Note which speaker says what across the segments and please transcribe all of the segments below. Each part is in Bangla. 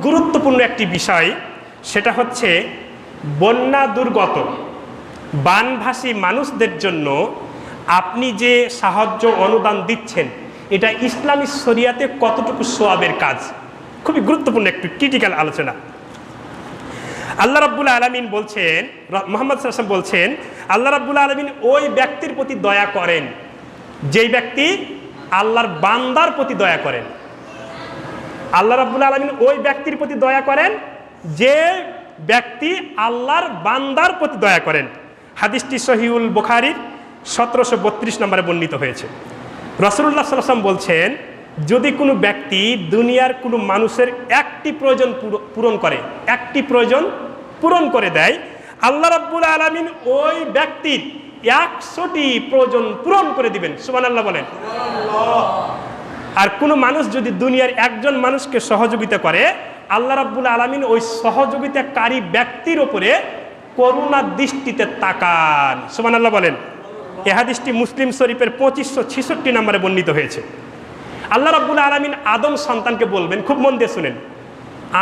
Speaker 1: গুরুত্বপূর্ণ একটি বিষয়, সেটা হচ্ছে বন্যা দুর্গত বানভাসী মানুষদের জন্য আপনি যে সাহায্য অনুদান দিচ্ছেন, এটা ইসলামী শরিয়াতে কতটুকু সওয়াবের কাজ। খুবই গুরুত্বপূর্ণ একটু ক্রিটিক্যাল আলোচনা। আল্লাহ রাব্বুল আলামিন বলছেন, মুহাম্মদ সাল্লাল্লাহু আলাইহি ওয়াসাল্লাম বলছেন, আল্লাহ রাব্বুল আলামিন ওই ব্যক্তির প্রতি দয়া করেন যেই ব্যক্তি আল্লাহর বান্দার প্রতি দয়া করেন। আল্লাহ রাব্বুল আলামিন ওই ব্যক্তির প্রতি দয়া করেন যে ব্যক্তি আল্লাহর বান্দার প্রতি দয়া করেন। হাদিসটি সহিহুল বুখারীর 1732 নম্বরে বর্ণিত হয়েছে। রাসূলুল্লাহ সাল্লাল্লাহু আলাইহি ওয়াসাল্লাম বলছেন, যদি কোনো ব্যক্তি দুনিয়ার কোনো মানুষের একটি প্রয়োজন পূরণ করে দেয়, আল্লাহ রাব্বুল আলামিন ওই ব্যক্তির 100টি প্রয়োজন পূরণ করে দিবেন। সুবহানাল্লাহ বলেন। আর কোনো মানুষ যদি দুনিয়ার একজন মানুষকে সহযোগিতা করে, আল্লাহ রাব্বুল আলামিন ওই সহযোগিতাকারী ব্যক্তির উপরে করুণার দৃষ্টিতে তাকান। সুবহানাল্লাহ বলেন। এই হাদিসটি মুসলিম শরীফের 2566 নম্বরে বর্ণিত হয়েছে। আল্লাহ রাব্বুল আলামিন আদম সন্তানকে বলবেন, খুব মন দিয়ে শুনেন,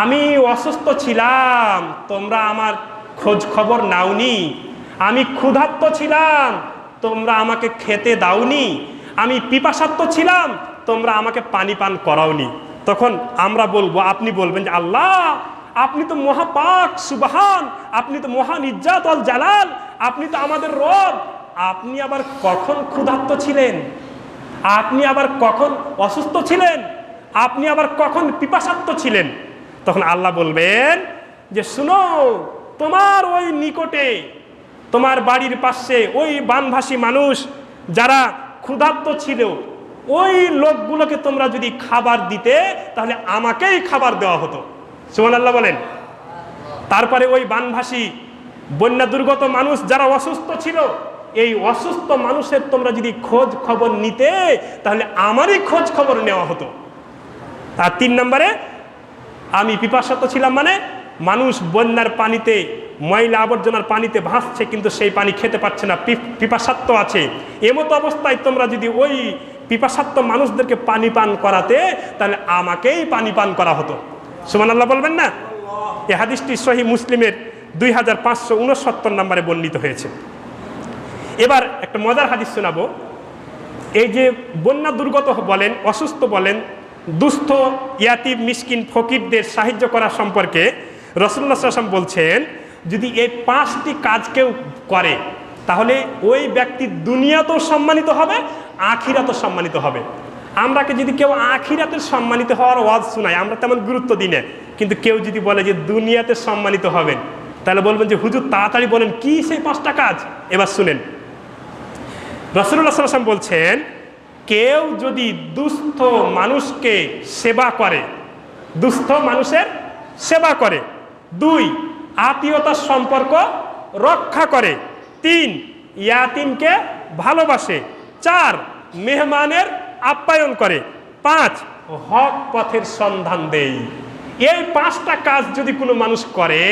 Speaker 1: আমি অসুস্থ ছিলাম, তোমরা আমার খোঁজ খবর নাওনি। আমি ক্ষুধার্ত ছিলাম, তোমরা আমাকে খেতে দাওনি। আমি পিপাসার্ত ছিলাম, তোমরা আমাকে পানি পান করাওনি। তখন আমরা বলবো, আপনি বলবেন যে আল্লাহ, আপনি তো মহাপাক সুবহান, আপনি তো মহান ইজ্জাত ওয়াল জালাল, আপনি তো আমাদের রব। আপনি আবার কখন ক্ষুধার্ত ছিলেন? আপনি আবার কখন অসুস্থ ছিলেন? আপনি আবার কখন পিপাসার্ত ছিলেন? তখন আল্লাহ বলবেন যে শুনো, তোমার ওই নিকটে, তোমার বাড়ির পাশে ওই বানভাসী মানুষ যারা ক্ষুধার্ত ছিল, ওই লোকগুলোকে তোমরা যদি খাবার দিতে, তাহলে আমাকেই খাবার দেওয়া হতো। সুবহানাল্লাহ বলেন। তারপরে ওই বানভাসী বন্যা দুর্গত মানুষ যারা অসুস্থ ছিল, এই অসুস্থ মানুষের তোমরা যদি খোঁজ খবর নিতে, তাহলে আমারই খোঁজ খবর নেওয়া হতো। আর 3 নম্বরে, আমি পিপাসার্ত ছিলাম, মানে মানুষ বন্যার পানিতে, ময়লা আবর্জনার পানিতে ভাসছে, কিন্তু সেই পানি খেতে পারছে না, পিপাসার্ত আছে। এমতো অবস্থায় তোমরা যদি ওই পিপাসার্ত মানুষদেরকে পানি পান করাতে, তাহলে আমাকেই পানি পান করা হতো। সুবহানাল্লাহ বলবেন না? এই হাদিসটি সহিহ মুসলিমের 2569 নম্বরে বর্ণিত হয়েছে। এবার একটা মজার হাদিস শোনাবো। এই যে বন্যা দুর্গত বলেন, অসুস্থ বলেন, দুস্থ ইয়াতিম মিসকিন ফকিরদের সাহায্য করা সম্পর্কে রাসূলুল্লাহ সাল্লাল্লাহু আলাইহি ওয়াসাল্লাম বলছেন, যদি এই 5টি কাজ কেউ করে, তাহলে ওই ব্যক্তি দুনিয়াতেও সম্মানিত হবে, আখিরাতেও সম্মানিত হবে। আমরাকে যদি কেউ আখিরাতে সম্মানিত হওয়ার ওয়াজ শোনায়, আমরা তেমন গুরুত্ব দিই না। কিন্তু কেউ যদি বলে যে দুনিয়াতে সম্মানিত হবেন, তাহলে বলবেন যে হুজুর তাড়াতাড়ি বলেন কি সেই 5টা কাজ। এবার শুনেন, রাসূলুল্লাহ সাল্লাল্লাহু আলাইহি ওয়াসাল্লাম বলছেন, কেউ যদি দুস্থ মানুষকে সেবা করে, দুস্থ মানুষের সেবা করে। 2, আত্মীয়তার সম্পর্ক রক্ষা করে। 3, ইয়াতিমকে ভালোবাসে। 4, মেহমানের আপ্যায়ন করে। 5, হক পথের সন্ধান দেয়। এই 5টা কাজ যদি কোনো মানুষ করে,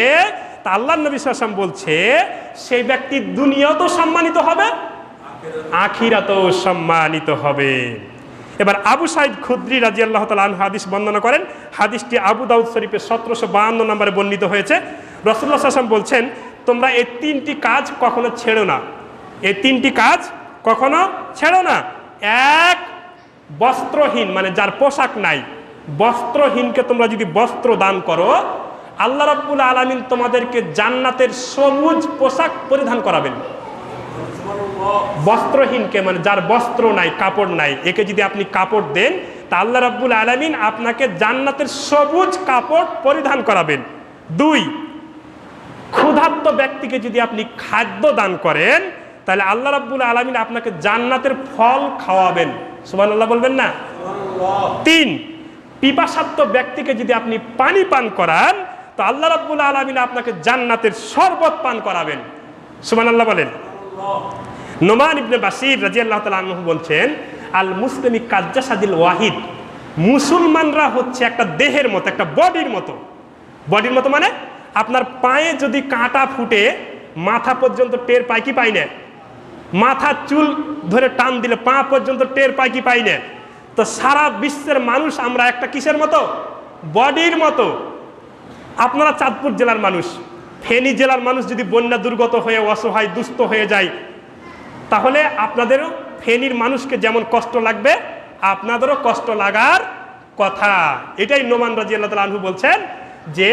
Speaker 1: তা আল্লাহর নবী সাল্লাল্লাহু আলাইহি ওয়াসাল্লাম বলছে, সেই ব্যক্তি দুনিয়াতেও সম্মানিত হবে, আখিরাতেও সম্মানিত হবে। এবার আবু সাঈদ খুদরি রাদিয়াল্লাহু তাআলা আনহু হাদিস বর্ণনা করেন। হাদিসটি আবু দাউদ শরীফের 1752 নম্বরে বর্ণিত হয়েছে। রাসূলুল্লাহ সাল্লাল্লাহু আলাইহি ওয়াসাল্লাম বলছেন, তোমরা এই 3টি কাজ কখনো ছেড়ো না। এই 3টি কাজ কখনো ছেড়ো না। 1, বস্ত্রহীন, মানে যার পোশাক নাই, বস্ত্রহীনকে তোমরা যদি বস্ত্র দান করো, আল্লাহ রাব্বুল আলামিন তোমাদেরকে জান্নাতের সবুজ পোশাক পরিধান করাবেন। বস্ত্রহীনকে, মানে যার বস্ত্র নাই, কাপড় নাই, একে যদি আপনি কাপড় দেন, তা আল্লাহ রাব্বুল আলামিন আপনাকে জান্নাতের সবুজ কাপড় পরিধান করাবেন। 2, ক্ষুধার্ত ব্যক্তিকে যদি আপনি খাদ্য দান করেন, তাহলে আল্লাহ রাব্বুল আলামিন আপনাকে জান্নাতের ফল খাওয়াবেন। সুবহানাল্লাহ বলবেন না? 3, পিপাসার্ত ব্যক্তিকে যদি আপনি পানি পান করান, তো আল্লাহ রাব্বুল আলামিন আপনাকে জান্নাতের শরবত পান করাবেন। সুবহানাল্লাহ বলেন। নোমান ইবনে বাশির রাদিয়াল্লাহু তাআলা আনহু বলছেন, আল মুসলিমি কাজ্জাসাদিল ওয়াহিদ, মুসলমানরা হচ্ছে একটা দেহের মতো, একটা বডির মতো। বডির মতো মানে আপনার পায়ে যদি কাঁটা ফুটে মাথা পর্যন্ত টের পায় কি পাই না? মাথা চুল ধরে টান দিলে পা পর্যন্ত টের পায় কি পাই না? তো সারা বিশ্বের মানুষ আমরা একটা কিসের মতো? বডির মতো। আপনারা চাঁদপুর জেলার মানুষ, ফেনী জেলার মানুষ যদি বন্যা দুর্গত হয়ে অসহায় দুস্থ হয়ে যায়, তাহলে আপনাদেরও ফেনীর মানুষকে যেমন কষ্ট লাগবে আপনাদেরও কষ্ট লাগার কথা। এটাই নোমান রাদিয়াল্লাহু তাআলা আনহু বলছেন যে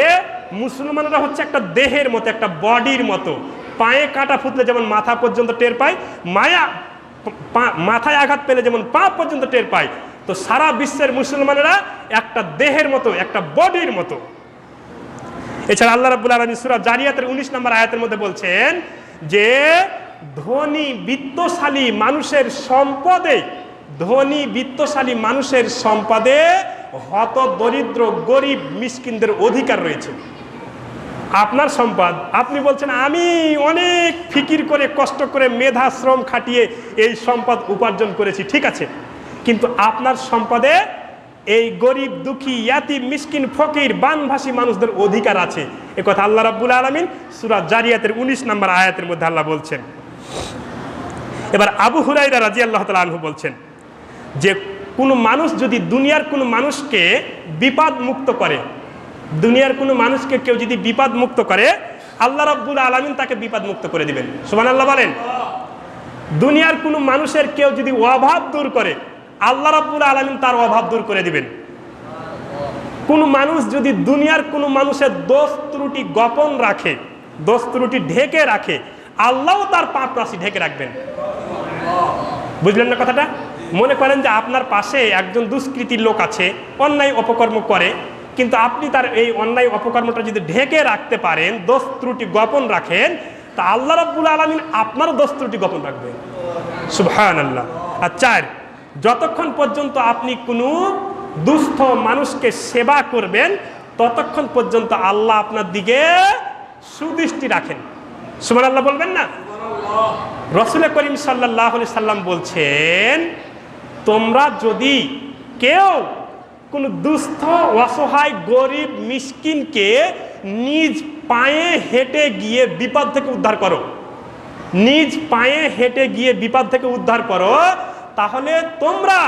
Speaker 1: মুসলমানরা হচ্ছে একটা দেহের মতো, একটা বডির মতো। পায়ে কাঁটা ফুটলে যেমন মাথা পর্যন্ত টের পায়, মাথায় আঘাত পেলে যেমন পা পর্যন্ত টের পায়, তো সারা বিশ্বের মুসলমানেরা একটা দেহের মতো, একটা বডির মতো। এছাড়া আল্লাহ রাব্বুল আলামিন সূরা জারিয়াতের 19 নম্বর আয়াতের মধ্যে বলছেন যে ধনী বিত্তশালী মানুষের সম্পদে, ধনী বিত্তশালী মানুষের সম্পদে হত দরিদ্র গরিব মিসকিনদের অধিকার রয়েছে। আপনার সম্পদ, আপনি বলছেন আমি অনেক ফিকির করে কষ্ট করে মেধা শ্রম খাটিয়ে এই সম্পদ উপার্জন করেছি, ঠিক আছে, কিন্তু আপনার সম্পদে এই গরিব দুঃখী ইয়াতিম মিসকিন ফকির বানভাসী মানুষদের অধিকার আছে। এ কথা আল্লাহ রাব্বুল আলামিন সূরা জারিয়াতের 19 নম্বর আয়াতের মধ্যে আল্লাহ বলছেন। এবার আবু হুরায়রা রাদিয়াল্লাহু তাআলা আনহু বলছেন যে কোনো মানুষ যদি দুনিয়ার কোনো মানুষকে বিপদ মুক্ত করে, দুনিয়ার কোনো মানুষকে কেউ যদি বিপদ মুক্ত করে, আল্লাহ রাব্বুল আলামিন তাকে বিপদ মুক্ত করে দিবেন। সুবহানাল্লাহ বলেন। দুনিয়ার কোনো মানুষের কেউ যদি অভাব দূর করে, আল্লাহ রাব্বুল আলামিন তার অভাব দূর করে দিবেন। কোন মানুষ যদি দুনিয়ার কোনো মানুষের দোষ ত্রুটি গোপন রাখে, দোষ ত্রুটি ঢেকে রাখে, আল্লাহও তার পাপ রাশি ঢেকে রাখবেন। বুঝলেন না কথাটা? মনে করেন যে আপনার পাশে একজন দুষ্কৃতির লোক আছে, অন্যায় অপকর্ম করে, কিন্তু আপনি তার এই অন্যায় অপকর্মটা যদি ঢেকে রাখতে পারেন, দোষ ত্রুটি গোপন রাখেন, তা আল্লাহ রাব্বুল আলামিন আপনারও দোষ ত্রুটি গোপন রাখবেন। সুবহানাল্লাহ। আর 4, যতক্ষণ পর্যন্ত আপনি কোনো দুস্থ মানুষকে সেবা করবেন ততক্ষণ পর্যন্ত আল্লাহ আপনার দিকে সুদৃষ্টি রাখেন। সুবহানাল্লাহ বলবেন না? রাসূল করিম সাল্লাল্লাহু আলাইহি সাল্লাম বলছেন, তোমরা যদি কেউ কোনো দুস্থ অসহায় গরিব মিসকিনকে নিজ পায়ে হেঁটে গিয়ে বিপদ থেকে উদ্ধার করো, নিজ পায়ে হেঁটে গিয়ে বিপদ থেকে উদ্ধার করো, তাহলে তোমরা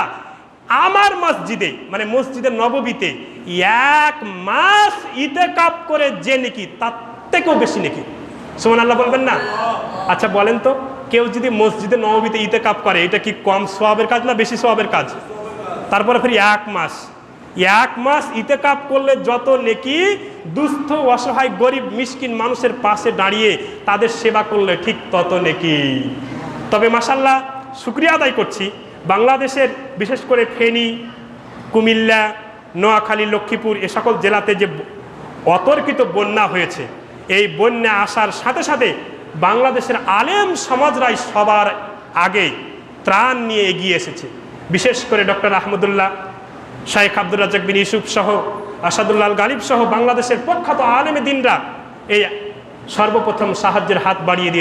Speaker 1: আমার মসজিদে, মানে মসজিদে নববীতে 1 মাস ইতিকাফ করে যে নেকি তার থেকেও বেশি নেকি। সুবহানাল্লাহ বলবেন না? আচ্ছা বলেন তো, কেউ যদি মসজিদে নববীতে ইতিকাফ করে, এটা কি কম সওয়াবের কাজ না বেশি সওয়াবের কাজ? তারপরে ফির 1 মাস ইতিকাফ করলে যত নেকি, দুস্থ অসহায় গরিব মিসকিন মানুষের পাশে দাঁড়িয়ে তাদের সেবা করলে ঠিক তত নেকি। তবে মাশাআল্লাহ শুকরিয়া আদায় করছি, বাংলাদেশের বিশেষ করে ফেনী, কুমিল্লা, নোয়াখালী, লক্ষ্মীপুর এ সকল জেলাতে যে অতর্কিত বন্যা হয়েছে, এই বন্যা আসার সাথে সাথে বাংলাদেশের আলেম সমাজরাই সবার আগে ত্রাণ নিয়ে এগিয়ে এসেছে। বিশেষ করে ডক্টর আহমদুল্লাহ, শাইখ আব্দুর রাজ্জাক বিন ইউসুফ সহ, আসাদুল্লাহ আল গালিব সহ বাংলাদেশের প্রখ্যাত আলেম দ্বীনরা এই সর্বপ্রথম সাহায্যের হাত বাড়িয়ে দিয়ে